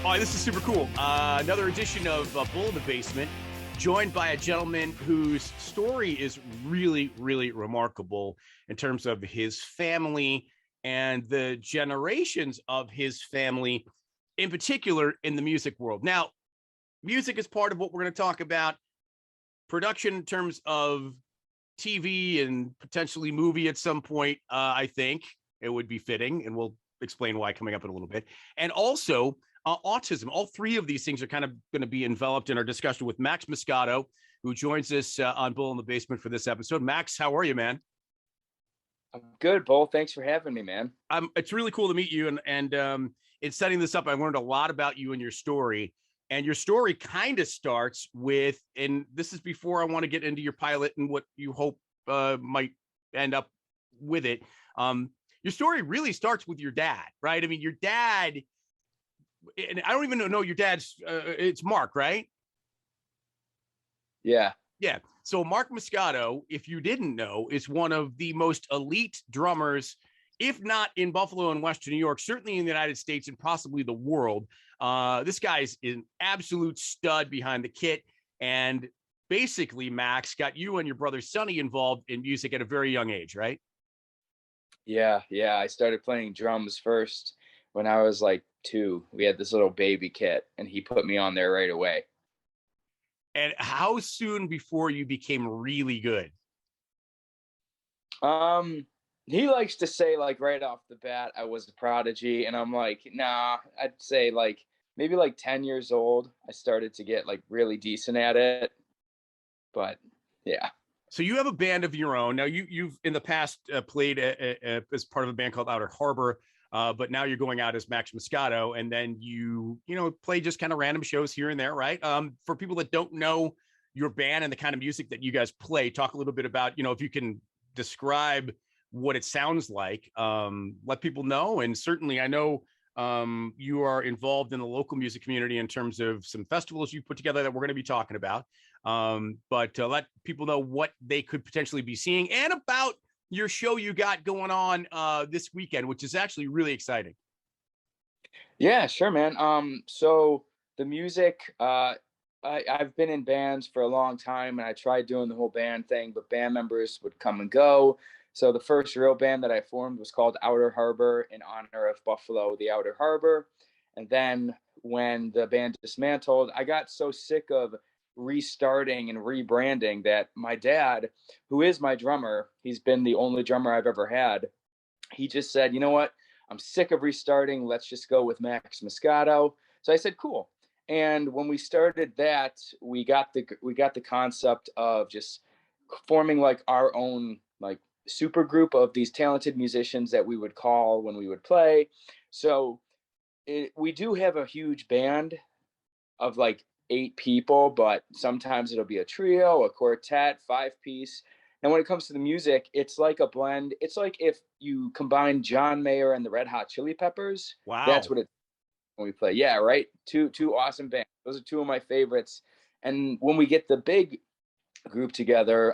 Oh, this is super cool. Another edition of Bull in the Basement, joined by a gentleman whose story is really, really remarkable in terms of his family and the generations of his family, in particular in the music world. Now, music is part of what we're going to talk about. Production in terms of TV and potentially movie at some point, I think it would be fitting, and we'll explain why coming up in a little bit. And also autism. All three of these things are kind of going to be enveloped in our discussion with Max Muscato, who joins us on Bull in the Basement for this episode. Max, how are you, man? I'm good, Bull. Thanks for having me, man. It's really cool to meet you. And in setting this up, I learned a lot about you and your story. And your story kind of starts with, and this is before I want to get into your pilot and what you hope might end up with it. Your story really starts with your dad, right? I mean, your dad, and I don't even know your dad's, it's Mark, right? Yeah. Yeah. So Mark Muscato, if you didn't know, is one of the most elite drummers, if not in Buffalo and Western New York, certainly in the United States and possibly the world. This guy's an absolute stud behind the kit. And basically, Max got you and your brother Sonny involved in music at a very young age, right? Yeah. I started playing drums first when I was like 2. We had this little baby kit, and he put me on there right away. And how soon before you became really good? Um, he likes to say, like, right off the bat, I was a prodigy, and I'm like, nah. I'd say like maybe like 10 years old, I started to get like really decent at it. But yeah. So you have a band of your own. Now you've in the past played as part of a band called Outer Harbor, but now you're going out as Max Muscato, and then you play just kind of random shows here and there, right? For people that don't know your band and the kind of music that you guys play, talk a little bit about if you can describe what it sounds like. Let people know, and certainly I know you are involved in the local music community in terms of some festivals you put together that we're going to be talking about. But let people know what they could potentially be seeing and about your show you got going on this weekend, which is actually really exciting. Yeah, sure, man. So the music, I've been in bands for a long time, and I tried doing the whole band thing, but band members would come and go. So the first real band that I formed was called Outer Harbor in honor of Buffalo, the Outer Harbor. And then when the band dismantled, I got so sick of restarting and rebranding that my dad, who is my drummer, he's been the only drummer I've ever had. He just said, you know what? I'm sick of restarting. Let's just go with Max Muscato. So I said, cool. And when we started that, we got the concept of just forming like our own like super group of these talented musicians that we would call when we would play. So we do have a huge band of like 8 people, but sometimes it'll be a trio, a quartet, 5 piece. And when it comes to the music, it's like a blend. It's like if you combine John Mayer and the Red Hot Chili Peppers. That's Wow. what it's when we play. Yeah, right. Two awesome bands. Those are two of my favorites. And when we get the big group together,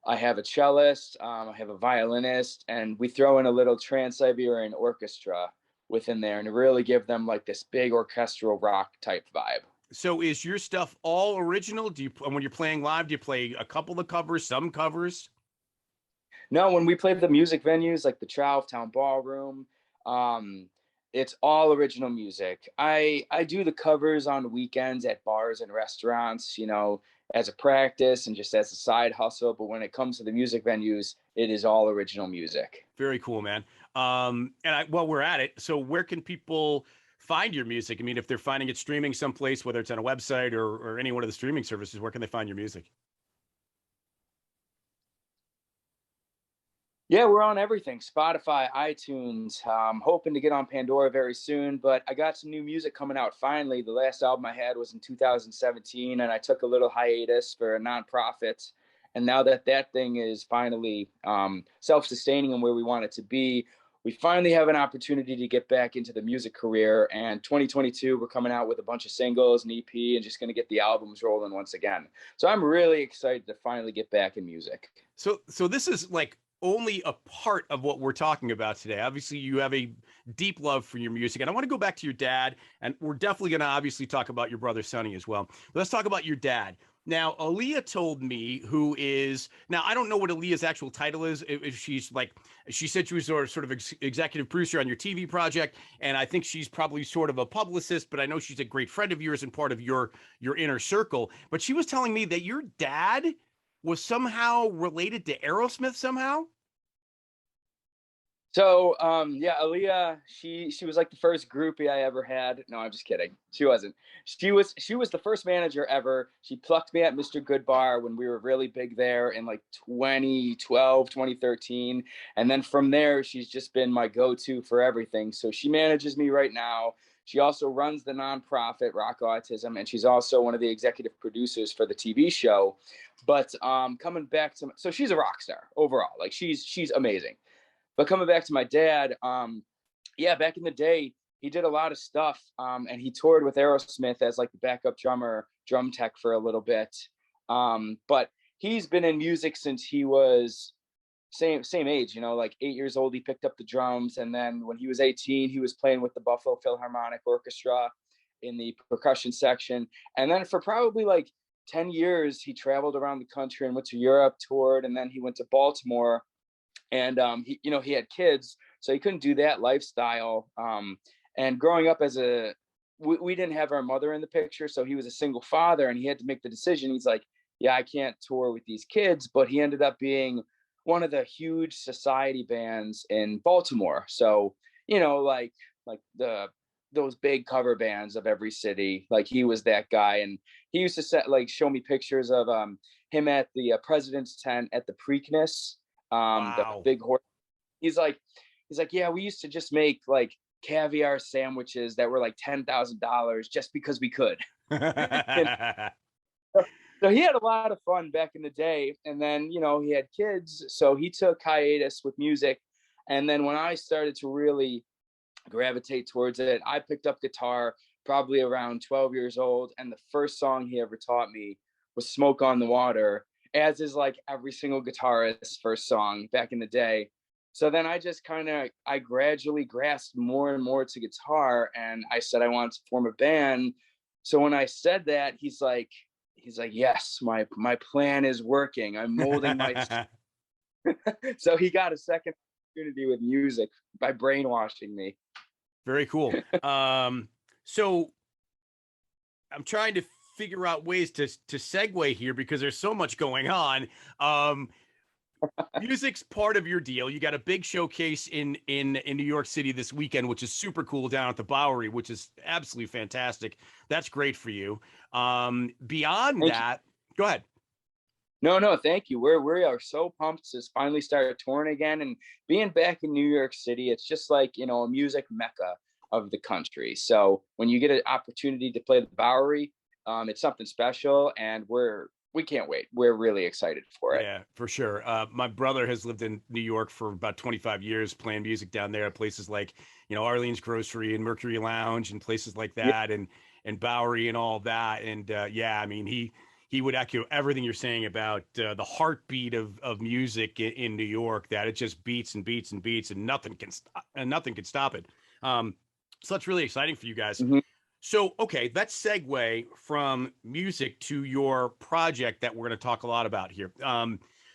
I have a cellist, I have a violinist, and we throw in a little Trans-Siberian orchestra within there and really give them like this big orchestral rock type vibe. So is your stuff all original? Do you, when you're playing live, do you play a couple of covers, some covers? No, when we play the music venues like the Town Ballroom, um, it's all original music. I do the covers on weekends at bars and restaurants, as a practice and just as a side hustle. But when it comes to the music venues, it is all original music. Very cool, man. While we're at it, so where can people find your music? I mean, if they're finding it streaming someplace, whether it's on a website or any one of the streaming services, where can they find your music? Yeah, we're on everything: Spotify, iTunes. Hoping to get on Pandora very soon, but I got some new music coming out finally. The last album I had was in 2017, and I took a little hiatus for a nonprofit. And now that that thing is finally self-sustaining and where we want it to be, we finally have an opportunity to get back into the music career. And 2022, we're coming out with a bunch of singles, an EP, and just going to get the albums rolling once again. So I'm really excited to finally get back in music. So this is like only a part of what we're talking about today. Obviously, you have a deep love for your music, and I want to go back to your dad, and we're definitely going to obviously talk about your brother Sonny as well. But let's talk about your dad. Now, Aaliyah told me, who is now, I don't know what Aaliyah's actual title is. If she's like, she said she was sort of executive producer on your TV project, and I think she's probably sort of a publicist. But I know she's a great friend of yours and part of your inner circle. But she was telling me that your dad was somehow related to Aerosmith somehow. So yeah, Aaliyah, she was like the first groupie I ever had. No, I'm just kidding. She wasn't. She was the first manager ever. She plucked me at Mr. Goodbar when we were really big there in like 2012, 2013. And then from there, she's just been my go-to for everything. So she manages me right now. She also runs the nonprofit Rock Autism, and she's also one of the executive producers for the TV show. But coming back to, so she's a rock star overall. Like she's amazing. But coming back to my dad, yeah, back in the day, he did a lot of stuff, and he toured with Aerosmith as like the backup drum tech for a little bit. But he's been in music since he was same age, you know, like 8 years old. He picked up the drums, and then when he was 18, he was playing with the Buffalo Philharmonic Orchestra in the percussion section. And then for probably like 10 years, he traveled around the country and went to Europe, toured, and then he went to Baltimore, and he, you know, he had kids, so he couldn't do that lifestyle. And growing up as we didn't have our mother in the picture, so he was a single father, and he had to make the decision. He's like, yeah, I can't tour with these kids, but he ended up being one of the huge society bands in Baltimore. So, you know, like those big cover bands of every city, like he was that guy. And he used to show me pictures of him at the president's tent at the Preakness, the Wow. big horse. He's like, yeah, we used to just make like caviar sandwiches that were like $10,000 just because we could. And so he had a lot of fun back in the day. And then, you know, he had kids, so he took hiatus with music. And then when I started to really gravitate towards it, I picked up guitar probably around 12 years old. And the first song he ever taught me was Smoke on the Water, as is like every single guitarist's first song back in the day. So then I gradually grasped more and more to guitar, and I said I wanted to form a band. So when I said that, he's like, yes, my plan is working. I'm molding my so he got a second opportunity with music by brainwashing me. Very cool. So I'm trying to figure out ways to segue here because there's so much going on. Um, Music's part of your deal. You got a big showcase in New York City this weekend, which is super cool down at the Bowery, which is absolutely fantastic. That's great for you. Beyond Thank you. that, go ahead. No, thank you. We are so pumped to finally start touring again and being back in New York City. It's just like, you know, a music mecca of the country. So when you get an opportunity to play the Bowery, it's something special, and we can't wait. We're really excited for it. Yeah, for sure. My brother has lived in New York for about 25 years, playing music down there at places like, Arlene's Grocery and Mercury Lounge and places like Yeah. that, and Bowery and all that. And yeah, I mean, he would echo everything you're saying about the heartbeat of music in New York. That it just beats and beats and beats, and nothing can stop it. So that's really exciting for you guys. Mhm. So, okay, let's segue from music to your project that we're going to talk a lot about here.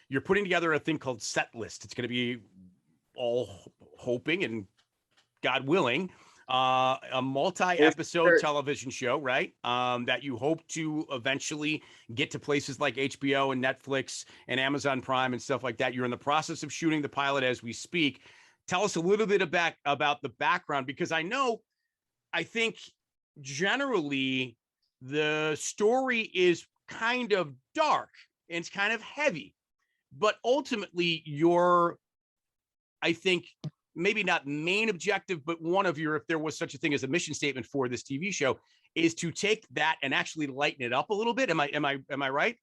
You're putting together a thing called Set List. It's going to be all hoping and God willing, a Here's multi-episode television show, right? That you hope to eventually get to places like HBO and Netflix and Amazon Prime and stuff like that. You're in the process of shooting the pilot as we speak. Tell us a little bit about the background, because I think generally the story is kind of dark and it's kind of heavy, but ultimately I think maybe not main objective, but one of your, if there was such a thing as a mission statement for this TV show, is to take that and actually lighten it up a little bit. Am I right?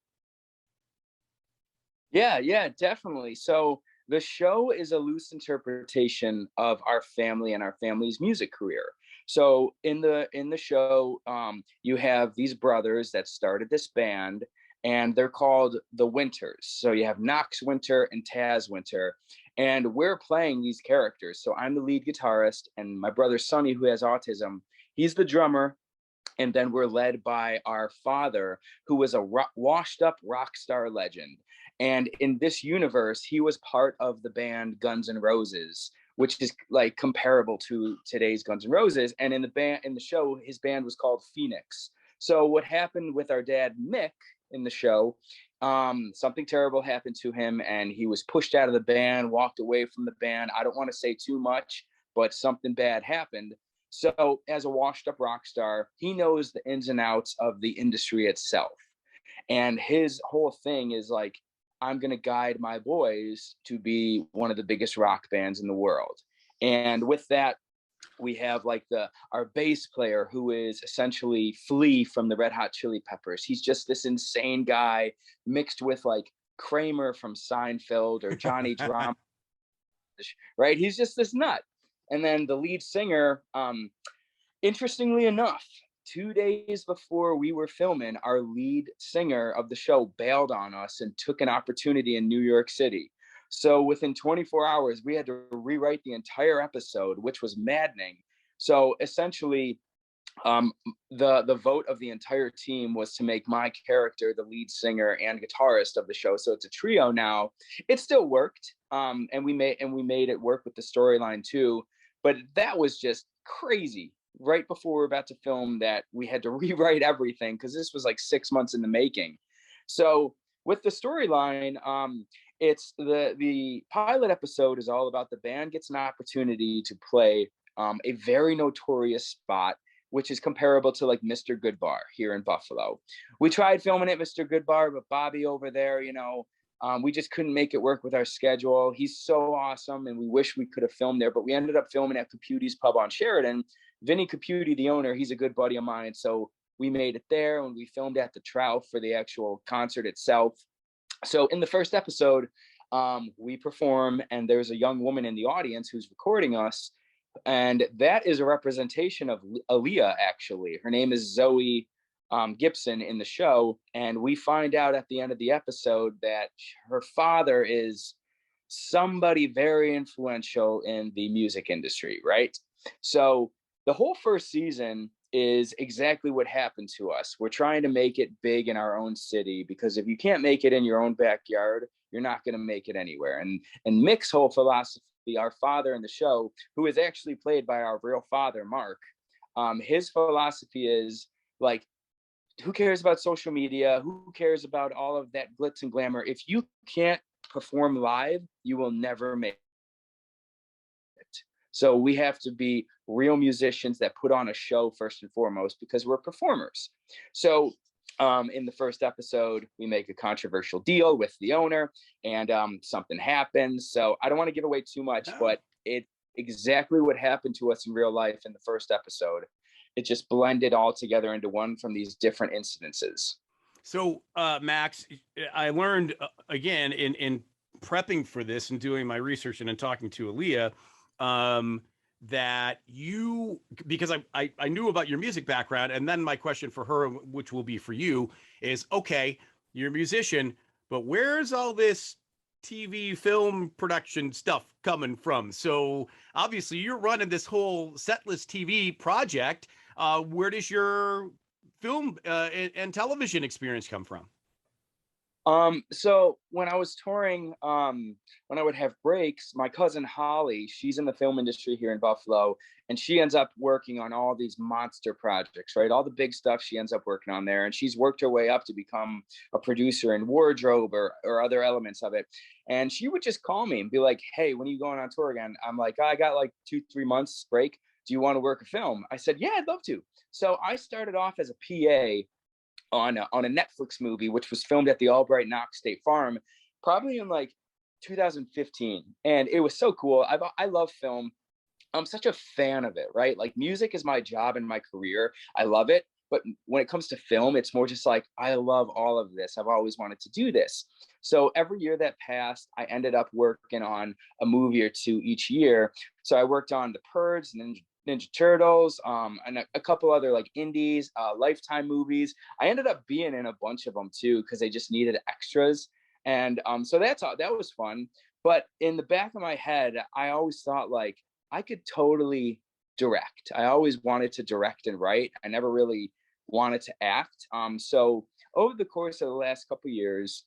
Yeah, definitely. So the show is a loose interpretation of our family and our family's music career. So in the show, you have these brothers that started this band, and they're called the Winters. So you have Knox Winter and Taz Winter, and we're playing these characters. So I'm the lead guitarist, and my brother Sonny, who has autism, he's the drummer. And then we're led by our father, who was a washed up rock star legend. And in this universe, he was part of the band Guns N' Roses, which is like comparable to today's Guns N' Roses. And in the show, his band was called Phoenix. So what happened with our dad Mick in the show, something terrible happened to him, and he was pushed out of the band, walked away from the band. I don't want to say too much, but something bad happened. So as a washed up rock star, he knows the ins and outs of the industry itself. And his whole thing is like, I'm going to guide my boys to be one of the biggest rock bands in the world. And with that, we have like our bass player, who is essentially Flea from the Red Hot Chili Peppers. He's just this insane guy mixed with like Kramer from Seinfeld or Johnny Drama, right? He's just this nut. And then the lead singer, interestingly enough, 2 days before we were filming, our lead singer of the show bailed on us and took an opportunity in New York City. So within 24 hours, we had to rewrite the entire episode, which was maddening. So essentially, the vote of the entire team was to make my character the lead singer and guitarist of the show. So it's a trio now. It still worked, and we made it work with the storyline too. But that was just crazy. Right before we were about to film that, we had to rewrite everything because this was like 6 months in the making. So with the storyline, it's the pilot episode is all about the band gets an opportunity to play a very notorious spot, which is comparable to like Mr. Goodbar here in Buffalo. We tried filming at Mr. Goodbar, but Bobby over there, we just couldn't make it work with our schedule. He's so awesome, and we wish we could have filmed there, but we ended up filming at Caputi's Pub on Sheridan. Vinny Caputi, the owner, he's a good buddy of mine, so we made it there, and we filmed at the Trout for the actual concert itself. So in the first episode, we perform, and there's a young woman in the audience who's recording us, and that is a representation of Aaliyah, actually. Her name is Zoe Gibson in the show, and we find out at the end of the episode that her father is somebody very influential in the music industry, right? So the whole first season is exactly what happened to us. We're trying to make it big in our own city, because if you can't make it in your own backyard, you're not going to make it anywhere. And Mick's whole philosophy, our father in the show, who is actually played by our real father, Mark, his philosophy is like, who cares about social media? Who cares about all of that glitz and glamour? If you can't perform live, you will never make it. So we have to be real musicians that put on a show first and foremost, because we're performers. So in the first episode, we make a controversial deal with the owner, and something happens. So I don't want to give away too much, but it's exactly what happened to us in real life in the first episode. It just blended all together into one from these different incidences. So, Max, I learned again in prepping for this and doing my research and in talking to Aaliyah, that you, because I knew about your music background, and then my question for her, which will be for you, is, okay, you're a musician, but where's all this TV film production stuff coming from? So obviously you're running this whole Setlist TV project. Where does your film and television experience come from? So when I was touring, when I would have breaks, my cousin Holly, she's in the film industry here in Buffalo, and she ends up working on all these monster projects, right? All the big stuff she ends up working on there. And she's worked her way up to become a producer in wardrobe or other elements of it. And she would just call me and be like, hey, when are you going on tour again? I'm like, I got like 2-3 months break. Do you want to work a film? I said, yeah, I'd love to. So I started off as a PA on a Netflix movie, which was filmed at the Albright Knox State Farm, probably in like 2015. And it was so cool. I love film. I'm such a fan of it, right? Like, music is my job and my career. I love it. But when it comes to film, it's more just like, I love all of this. I've always wanted to do this. So every year that passed, I ended up working on a movie or two each year. So I worked on The Purge, Ninja Turtles, and a couple other like indies, Lifetime movies. I ended up being in a bunch of them too because they just needed extras, and so that's all. That was fun. But in the back of my head, I always thought like I could totally direct. I always wanted to direct and write. I never really wanted to act. So over the course of the last couple years,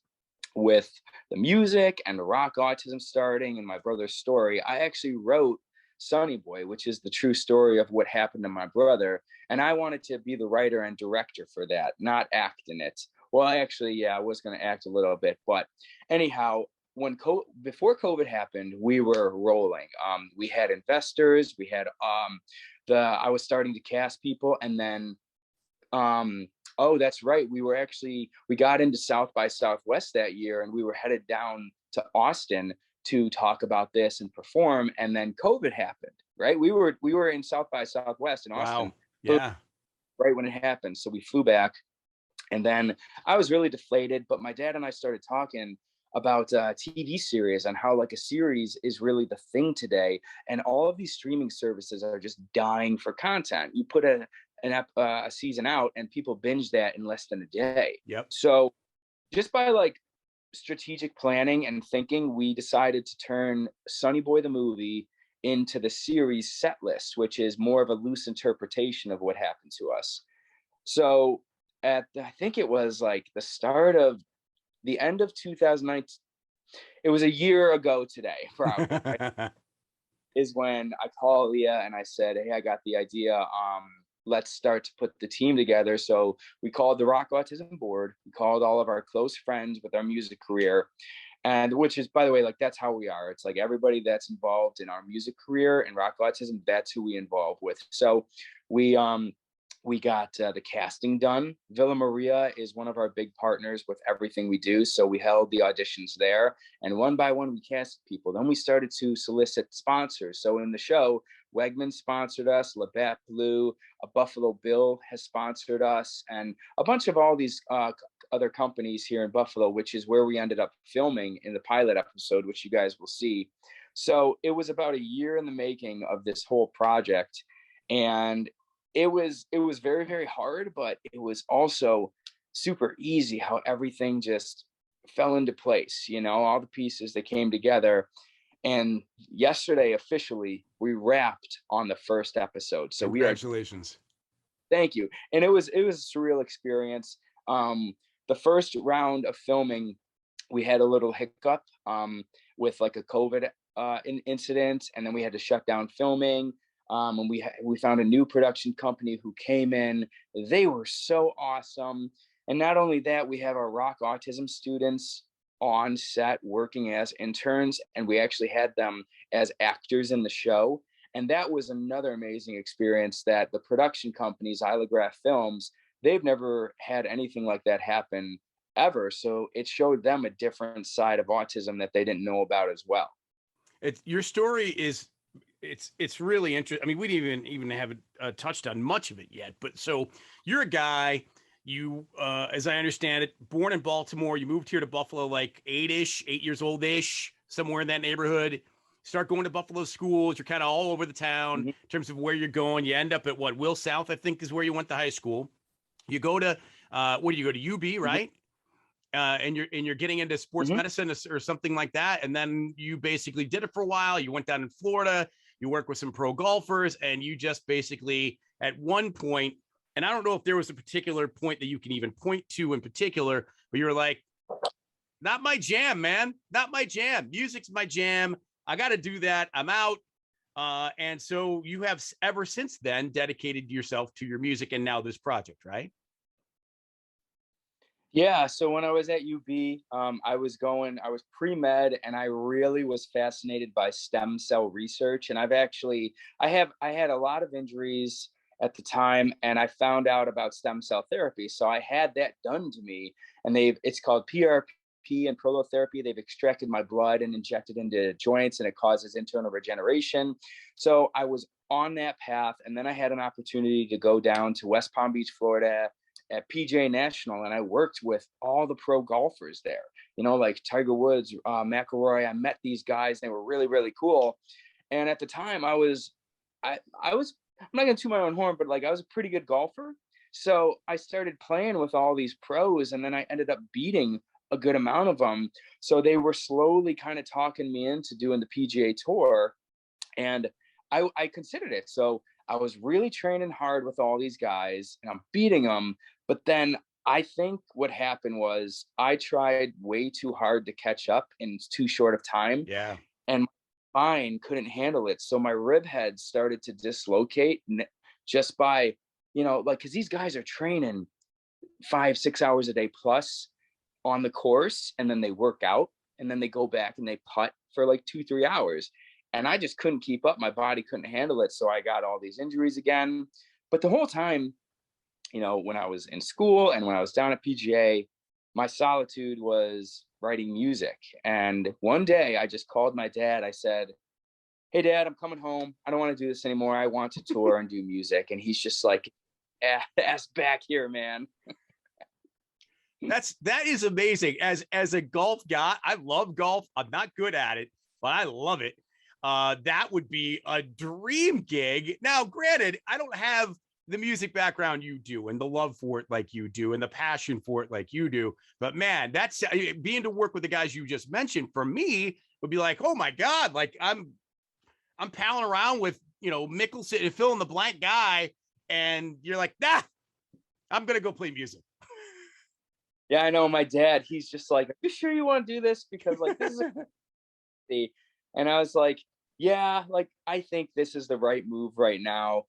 with the music and the rock autism starting and my brother's story, I actually wrote Sonny Boy, which is the true story of what happened to my brother. And I wanted to be the writer and director for that, not act in it. Well, actually, yeah, I was going to act a little bit, but anyhow, before COVID happened, we were rolling. We had investors, we had I was starting to cast people, and then oh, that's right. We got into South by Southwest that year, and we were headed down to Austin to talk about this and perform. And then COVID happened, right? We were in South by Southwest in Austin Wow. Yeah. right when it happened. So we flew back, and then I was really deflated. But my dad and I started talking about TV series and how like a series is really the thing today, and all of these streaming services are just dying for content. You put a season out, and people binge that in less than a day. Yep. So just by like strategic planning and thinking, we decided to turn Sonny Boy the movie into the series Set List, which is more of a loose interpretation of what happened to us. So I think it was like the end of 2019. It was a year ago today, probably, right? Is when I called Leah and I said, "Hey, I got the idea. Let's start to put the team together." So we called the Rock Autism Board. We called all of our close friends with our music career, and which is, by the way, like that's how we are. It's like everybody that's involved in our music career and Rock Autism, that's who we involve with. So we we got the casting done. Villa Maria is one of our big partners with everything we do. So we held the auditions there, and one by one we casted people. Then we started to solicit sponsors. So in the show, Wegman sponsored us, Labatt Blue, a Buffalo Bill has sponsored us, and a bunch of all these other companies here in Buffalo, which is where we ended up filming in the pilot episode, which you guys will see. So it was about a year in the making of this whole project, and it was very, very hard, but it was also super easy how everything just fell into place. All the pieces that came together. And yesterday, officially, we wrapped on the first episode. So Congratulations. thank you. And it was a surreal experience. The first round of filming, we had a little hiccup with like a COVID incident, and then we had to shut down filming. And we found a new production company who came in. They were so awesome. And not only that, we have our Rock Autism students on set working as interns, and we actually had them as actors in the show. And that was another amazing experience that the production companies, Ilograph Films, they've never had anything like that happen ever. So it showed them a different side of autism that they didn't know about as well. Your story is it's really interesting. I mean, we didn't even have touched on much of it yet, but so you're a guy, you as I understand it, born in Baltimore, you moved here to Buffalo like 8 years old-ish, somewhere in that neighborhood. Start going to Buffalo schools. You're kind of all over the town Mhm. in terms of where you're going. You end up at what, Will South, I think, is where you went to high school. You go to what do you go to, UB, Mhm. right? And you're getting into sports Mhm. medicine or something like that. And then you basically did it for a while. You went down in Florida, you work with some pro golfers, and you just basically at one point, and I don't know if there was a particular point that you can even point to in particular, but you were like, not my jam, man. Not my jam. Music's my jam. I got to do that. I'm out. And so you have ever since then dedicated yourself to your music and now this project, right? Yeah, so when I was at UB, I was pre-med, and I really was fascinated by stem cell research. And I had a lot of injuries at the time, and I found out about stem cell therapy. So I had that done to me, and it's called PRP and prolotherapy. They've extracted my blood and injected into joints, and it causes internal regeneration. So I was on that path, and then I had an opportunity to go down to West Palm Beach, Florida, at PJ National, and I worked with all the pro golfers there. Like Tiger Woods, McIlroy. I met these guys; they were really, really cool. And at the time, I was I'm not gonna toot my own horn, but like I was a pretty good golfer. So I started playing with all these pros, and then I ended up beating a good amount of them. So they were slowly kind of talking me into doing the PGA Tour, and I considered it. So I was really training hard with all these guys, and I'm beating them. But then I think what happened was I tried way too hard to catch up in too short of time, Yeah. and my spine couldn't handle it. So my rib head started to dislocate just by, like, because these guys are training 5, 6 hours a day plus on the course, and then they work out, and then they go back and they putt for like 2, 3 hours. And I just couldn't keep up. My body couldn't handle it. So I got all these injuries again. But the whole time, when I was in school and when I was down at PGA, my solitude was writing music. And one day I just called my dad. I said, "Hey, Dad, I'm coming home. I don't want to do this anymore. I want to tour and do music." And he's just like, "Ass back here, man." That is amazing. As a golf guy, I love golf. I'm not good at it, but I love it. That would be a dream gig. Now, granted, I don't have the music background you do and the love for it like you do and the passion for it like you do. But man, that's being to work with the guys you just mentioned for me would be like, oh my God, like I'm palling around with, Mickelson and fill in the blank guy. And you're like, nah, I'm going to go play music. Yeah, I know. My dad, he's just like, "Are you sure you want to do this? Because like this is a..." And I was like, "Yeah, like I think this is the right move right now."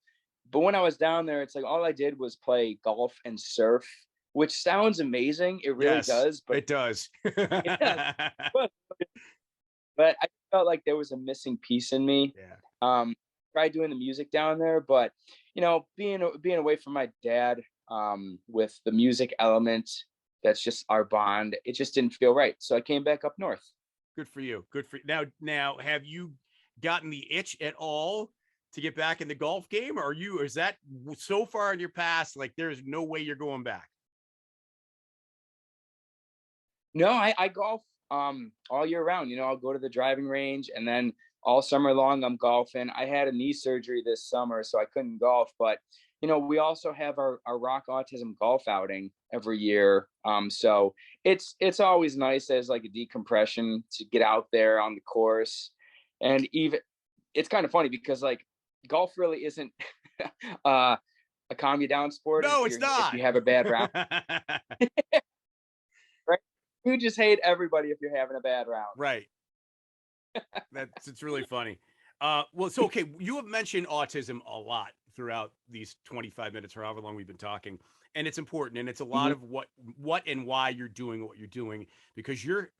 But when I was down there, it's like all I did was play golf and surf, which sounds amazing. It really Yes, does, but it does. yeah, but, but I felt like there was a missing piece in me. Yeah. Um, Tried doing the music down there, but being away from my dad, with the music element, that's just our bond. It just didn't feel right, so I came back up north. Good for you. Good for you. Now, have you gotten the itch at all to get back in the golf game? Or is that so far in your past, like there's no way you're going back? No, I golf all year round. I'll go to the driving range, and then all summer long I'm golfing. I had a knee surgery this summer, so I couldn't golf, but we also have our Rock Autism golf outing every year. So it's always nice as like a decompression to get out there on the course. And even it's kind of funny because like golf really isn't uh, a calm you down sport No, it's if not. you have a bad round. Right? You just hate everybody if you're having a bad round. Right. It's really funny. Well, so okay, you have mentioned autism a lot throughout these 25 minutes or however long we've been talking, and it's important, and it's a lot Mhm. of what and why you're doing what you're doing because your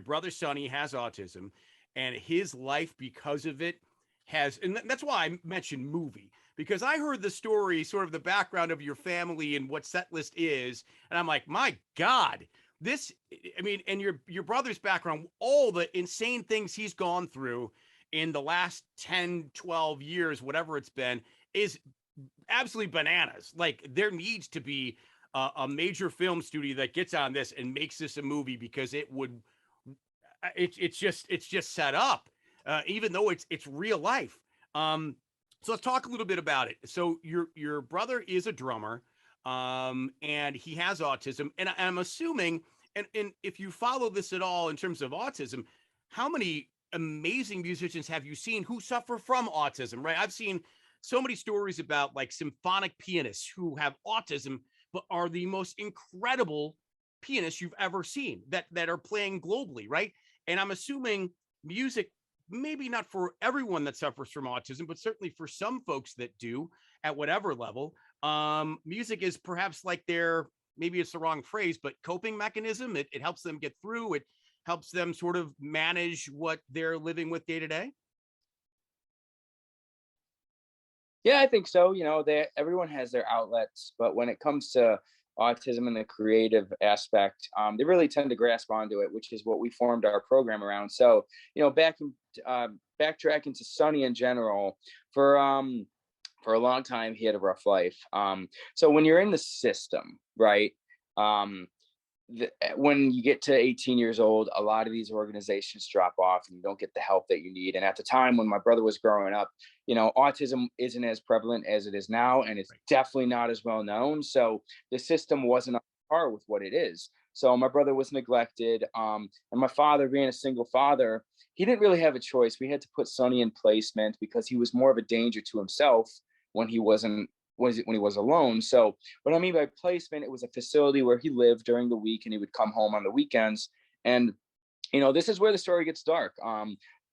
brother Sonny has autism, and his life because of it has, and that's why I mentioned movie because I heard the story, sort of the background of your family and what set list is, and I'm like, my God, this, I mean, and your brother's background, all the insane things he's gone through in the last 10, 12 years, whatever it's been, is absolutely bananas. Like there needs to be a major film studio that gets on this and makes this a movie because it would, it's just set up, even though it's real life. So let's talk a little bit about it. So your brother is a drummer, and he has autism, and I'm assuming, and if you follow this at all in terms of autism, how many amazing musicians have you seen who suffer from autism? Right, I've seen so many stories about like symphonic pianists who have autism but are the most incredible pianists you've ever seen that are playing globally, right? And I'm assuming music, maybe not for everyone that suffers from autism, but certainly for some folks that do at whatever level, music is perhaps like their, maybe it's the wrong phrase, but coping mechanism. It helps them get through. It helps them sort of manage what they're living with day to day. Yeah, I think so. Everyone has their outlets, but when it comes to autism and the creative aspect, they really tend to grasp onto it, which is what we formed our program around. So, backtracking to Sonny in general, for a long time, he had a rough life. So when you're in the system, right? Um, when you get to 18 years old, a lot of these organizations drop off and you don't get the help that you need. And at the time when my brother was growing up, autism isn't as prevalent as it is now, and it's definitely not as well known. So the system wasn't on par with what it is. So my brother was neglected. And my father, being a single father, he didn't really have a choice. We had to put Sonny in placement because he was more of a danger to himself when he was alone. So what I mean by placement, it was a facility where he lived during the week and he would come home on the weekends. And this is where the story gets dark.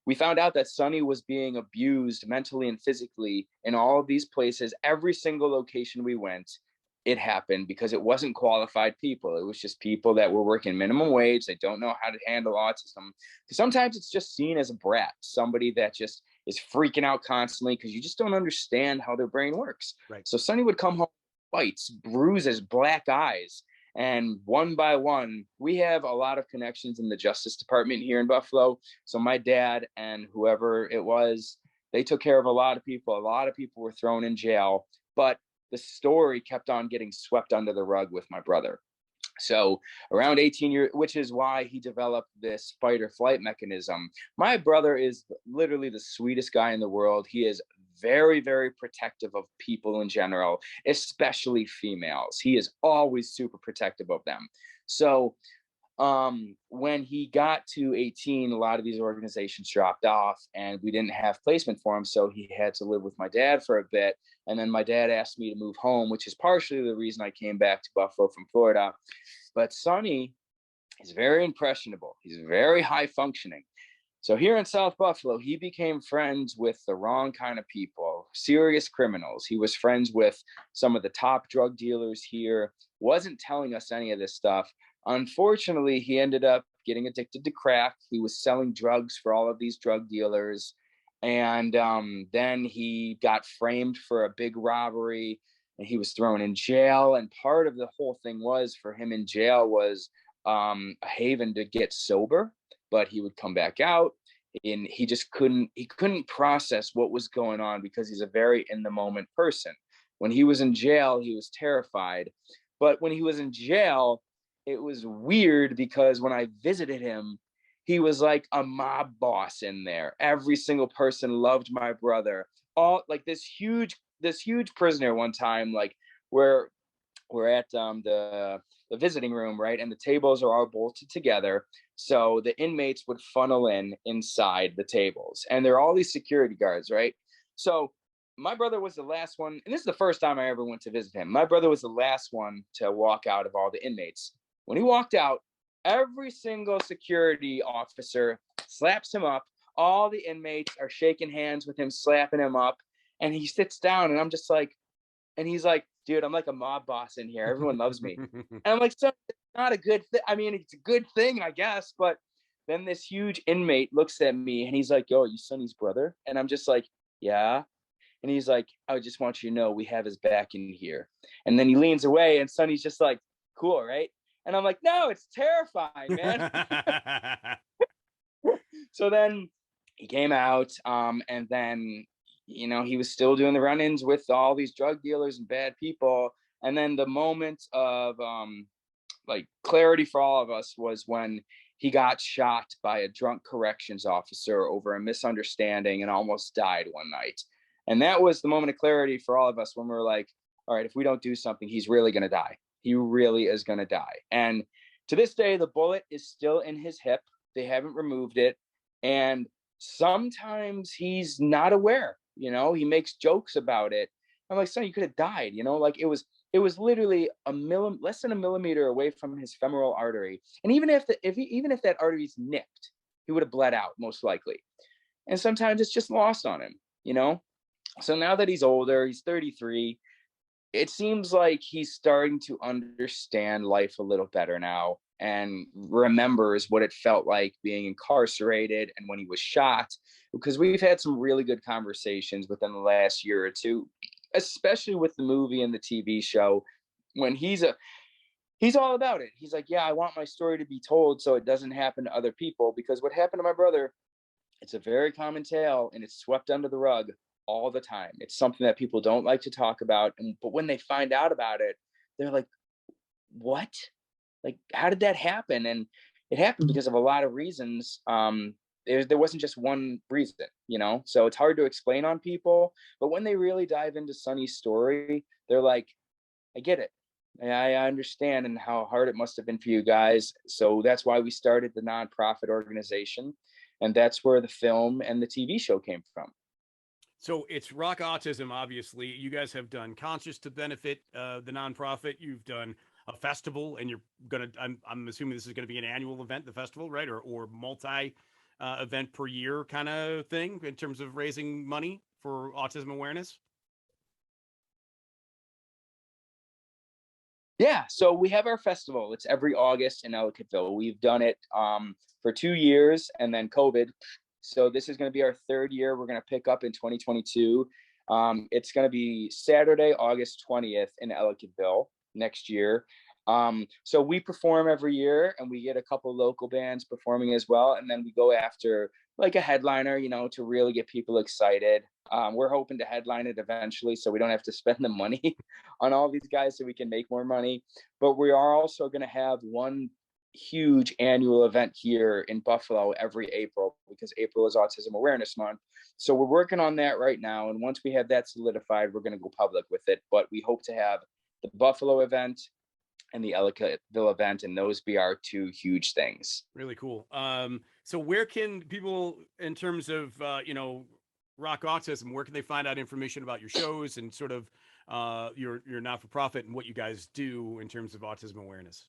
We found out that Sonny was being abused mentally and physically in all of these places. Every single location we went, it happened, because it wasn't qualified people. It was just people that were working minimum wage. They don't know how to handle autism. Sometimes it's just seen as a brat, somebody that just is freaking out constantly because you just don't understand how their brain works. Right. So Sonny would come home, bites, bruises, black eyes. And one by one, we have a lot of connections in the Justice Department here in Buffalo. So my dad and whoever it was, they took care of a lot of people. A lot of people were thrown in jail, but the story kept on getting swept under the rug with my brother. So around 18 years, which is why he developed this fight or flight mechanism. My brother is literally the sweetest guy in the world. He is very, very protective of people in general, especially females. He is always super protective of them. So when he got to 18, a lot of these organizations dropped off and we didn't have placement for him. So he had to live with my dad for a bit. And then my dad asked me to move home, which is partially the reason I came back to Buffalo from Florida. But Sonny is very impressionable. He's very high functioning. So here in South Buffalo, he became friends with the wrong kind of people, serious criminals. He was friends with some of the top drug dealers here, wasn't telling us any of this stuff. Unfortunately, he ended up getting addicted to crack. He was selling drugs for all of these drug dealers. And then he got framed for a big robbery and he was thrown in jail. And part of the whole thing was for him in jail was a haven to get sober, but he would come back out and he couldn't process what was going on because he's a very in the moment person. When he was in jail, he was terrified. But when he was in jail, it was weird because when I visited him, he was like a mob boss in there. Every single person loved my brother. All like this huge prisoner one time, like where we're at the visiting room, right? And the tables are all bolted together. So the inmates would funnel inside the tables. And there are all these security guards, right? So my brother was the last one. And this is the first time I ever went to visit him. My brother was the last one to walk out of all the inmates. When he walked out, every single security officer slaps him up. All the inmates are shaking hands with him, slapping him up. And he sits down and I'm just like, and he's like, dude, I'm like a mob boss in here. Everyone loves me. And I'm like, so it's not a good thing. I mean, it's a good thing, I guess. But then this huge inmate looks at me and he's like, yo, you Sonny's brother? And I'm just like, yeah. And he's like, I just want you to know we have his back in here. And then he leans away and Sonny's just like, cool, right? And I'm like, no, it's terrifying, man. So then he came out and then, he was still doing the run-ins with all these drug dealers and bad people. And then the moment of like clarity for all of us was when he got shot by a drunk corrections officer over a misunderstanding and almost died one night. And that was the moment of clarity for all of us when we were like, all right, if we don't do something, he's really going to die. He really is going to die. And to this day, the bullet is still in his hip. They haven't removed it. And sometimes he's not aware, he makes jokes about it. I'm like, son, you could have died, like it was literally less than a millimeter away from his femoral artery. And even if that artery's nicked, he would have bled out most likely. And sometimes it's just lost on him, So now that he's older, he's 33, it seems like he's starting to understand life a little better now and remembers what it felt like being incarcerated and when he was shot, because we've had some really good conversations within the last year or two, especially with the movie and the TV show, when he's all about it. He's like, yeah, I want my story to be told so it doesn't happen to other people, because what happened to my brother, it's a very common tale and it's swept under the rug all the time. It's something that people don't like to talk about. But when they find out about it, they're like, what? like, how did that happen? And it happened because of a lot of reasons. There wasn't just one reason, you know? So it's hard to explain on people. But when they really dive into Sonny's story, they're like, I get it. I understand and how hard it must have been for you guys. So that's why we started the nonprofit organization. And that's where the film and the TV show came from. So it's Rock Autism, obviously. You guys have done concerts to benefit the nonprofit. You've done a festival, and you're gonna. I'm assuming this is going to be an annual event, the festival, right? Or multi event per year kind of thing in terms of raising money for autism awareness. Yeah, so we have our festival. It's every August in Ellicottville. We've done it for 2 years, and then COVID. So this is going to be our third year. We're going to pick up in 2022. It's going to be Saturday, August 20th in Ellicottville next year. So we perform every year, and we get a couple local bands performing as well, and then we go after like a headliner, you know, to really get people excited. We're hoping to headline it eventually, so we don't have to spend the money on all these guys, so we can make more money. But we are also going to have one huge annual event here in Buffalo every April, because April is Autism Awareness Month. So we're working on that right now, and once we have that solidified, we're going to go public with it. But we hope to have the Buffalo event and the Ellicottville event, and those be our two huge things. Really cool. So where can people, in terms of Rock Autism, where can they find out information about your shows and sort of your not for profit and what you guys do in terms of autism awareness?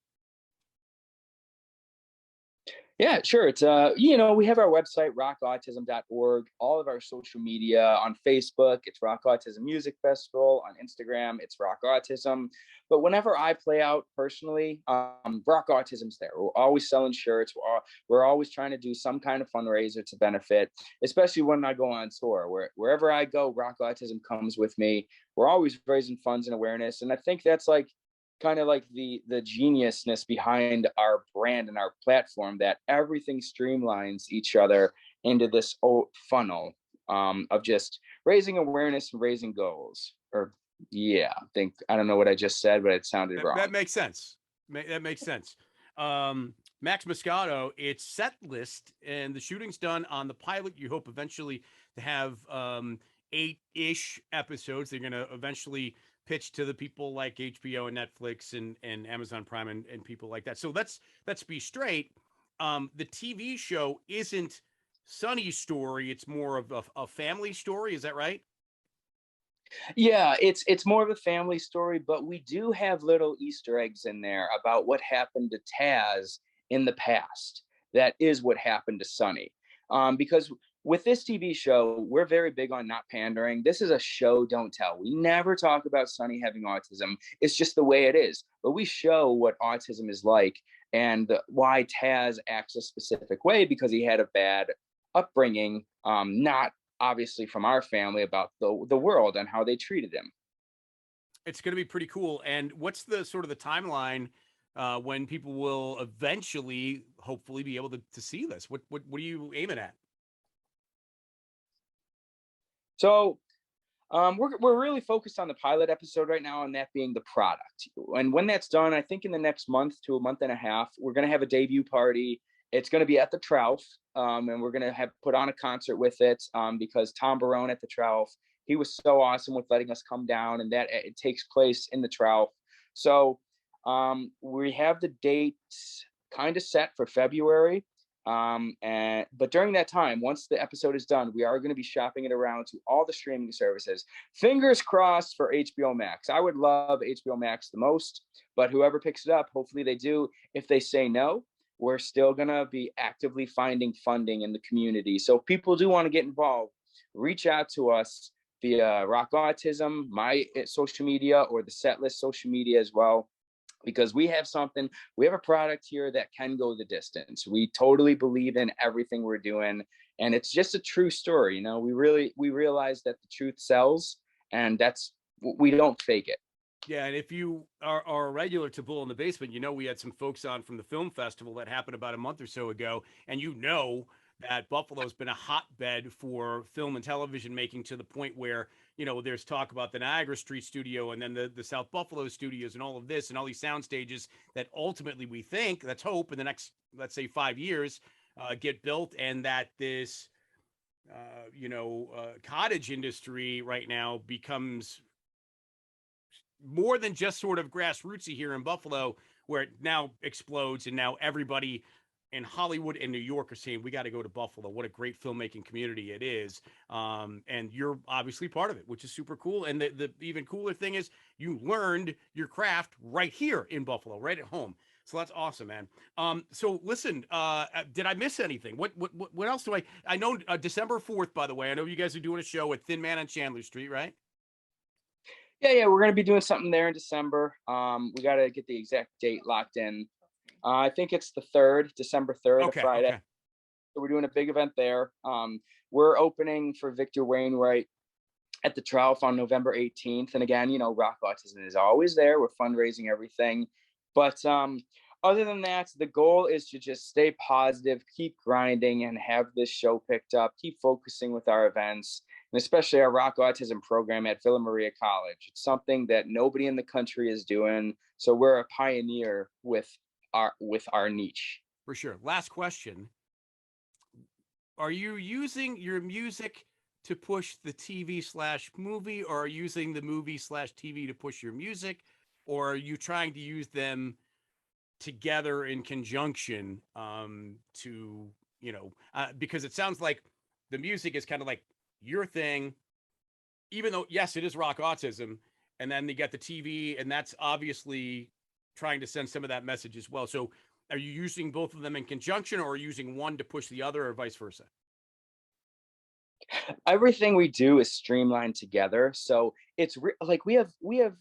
Yeah, sure. It's we have our website, rockautism.org, all of our social media on Facebook, it's Rock Autism Music Festival, on Instagram, it's Rock Autism. But whenever I play out personally, Rock Autism's there. We're always selling shirts. We're always trying to do some kind of fundraiser to benefit, especially when I go on tour. Wherever I go, Rock Autism comes with me. We're always raising funds and awareness. And I think that's like kind of like the geniusness behind our brand and our platform, that everything streamlines each other into this funnel of just raising awareness and raising goals. Or yeah, I don't know what I just said, but it sounded wrong. That makes sense. That makes sense. Max Muscato, it's set list, and the shooting's done on the pilot. You hope eventually to have 8-ish episodes. They're going to eventually pitch to the people like HBO and Netflix and Amazon Prime and people like that. So let's be straight. The TV show isn't Sonny's story. It's more of a family story. Is that right? Yeah, it's more of a family story, but we do have little Easter eggs in there about what happened to Taz in the past. That is what happened to Sonny. Because with this TV show, we're very big on not pandering. This is a show don't tell. We never talk about Sonny having autism. It's just the way it is. But we show what autism is like, and why Taz acts a specific way, because he had a bad upbringing, not obviously from our family, about the world and how they treated him. It's going to be pretty cool. And what's the sort of the timeline when people will eventually, hopefully, be able to see this? What are you aiming at? So we're really focused on the pilot episode right now, and that being the product. And when that's done, I think in the next month to a month and a half, we're going to have a debut party. It's going to be at the Trough, and we're going to have put on a concert with it, because Tom Barone at the Trough, he was so awesome with letting us come down, and that it takes place in the Trough. So we have the dates kind of set for February. But during that time, once the episode is done, we are going to be shopping it around to all the streaming services. Fingers crossed for HBO Max. I would love HBO Max the most, but whoever picks it up, hopefully they do. If they say no, we're still going to be actively finding funding in the community. So if people do want to get involved, reach out to us via Rock Autism, my social media, or the Setlist social media as well, because we have a product here that can go the distance. We totally believe in everything we're doing, and it's just a true story. You know, we realize that the truth sells, and we don't fake it. Yeah, and if you are a regular to Bull in the Basement, we had some folks on from the film festival that happened about a month or so ago, and that Buffalo's been a hotbed for film and television making, to the point where there's talk about the Niagara Street studio and then the South Buffalo studios and all of this and all these sound stages that ultimately we think, let's hope, in the next, let's say, 5 years, get built, and that this, cottage industry right now becomes more than just sort of grassrootsy here in Buffalo, where it now explodes, and now everybody in Hollywood and New York are saying, we got to go to Buffalo. What a great filmmaking community it is. And you're obviously part of it, which is super cool. And the even cooler thing is you learned your craft right here in Buffalo, right at home. So that's awesome, man. So listen, did I miss anything? What else do I know? December 4th, by the way, I know you guys are doing a show at Thin Man on Chandler Street, right? Yeah, we're gonna be doing something there in December. We got to get the exact date locked in. I think it's the 3rd, December 3rd, a Friday. Okay. So we're doing a big event there. We're opening for Victor Wainwright at the Trough on November 18th. And again, Rock Autism is always there. We're fundraising everything. But other than that, the goal is to just stay positive, keep grinding, and have this show picked up, keep focusing with our events, and especially our Rock Autism program at Villa Maria College. It's something that nobody in the country is doing. So we're a pioneer with our niche. For sure. Last question. Are you using your music to push the TV/movie, or are you using the movie/TV to push your music, or are you trying to use them together in conjunction to, because it sounds like the music is kind of like your thing, even though, yes, it is Rock Autism, and then they get the TV, and that's obviously trying to send some of that message as well. So are you using both of them in conjunction, or are you using one to push the other, or vice versa? Everything we do is streamlined together. So it's like we have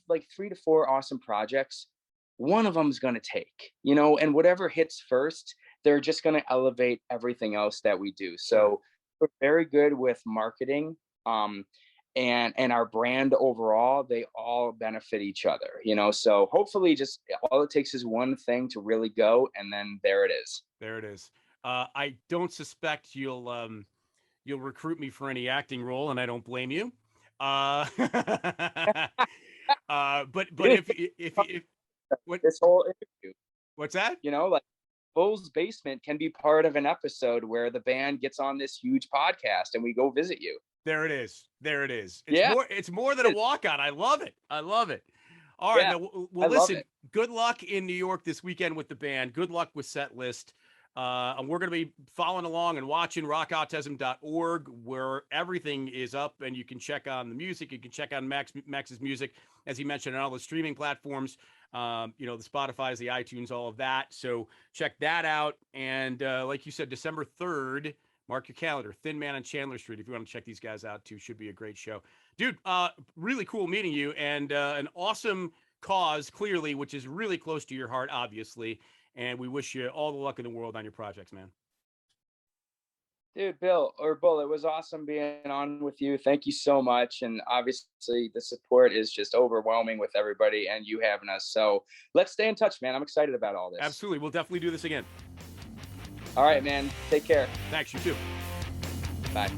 like 3 to 4 awesome projects. One of them is going to take, and whatever hits first, they're just going to elevate everything else that we do. So we're very good with marketing. And our brand overall, they all benefit each other, so hopefully just all it takes is one thing to really go, and then there it is. There it is. I don't suspect you'll recruit me for any acting role, and I don't blame you. But if what, This whole interview, what's that? like Bull's Basement can be part of an episode where the band gets on this huge podcast and we go visit you. There it is. There it is. Yeah. It's more than a walk on. I love it. I love it. All right. Yeah, Well, listen, good luck in New York this weekend with the band. Good luck with set list. And we're going to be following along and watching rockautism.org, where everything is up, and you can check on the music. You can check on Max's music, as he mentioned, on all the streaming platforms, the Spotify's, the iTunes, all of that. So check that out. And like you said, December 3rd, mark your calendar, Thin Man on Chandler Street. If you want to check these guys out too, should be a great show. Dude, really cool meeting you, and an awesome cause, clearly, which is really close to your heart, obviously. And we wish you all the luck in the world on your projects, man. Dude, Bull, it was awesome being on with you. Thank you so much. And obviously the support is just overwhelming with everybody and you having us. So let's stay in touch, man. I'm excited about all this. Absolutely. We'll definitely do this again. All right, man. Take care. Thanks. You too. Bye.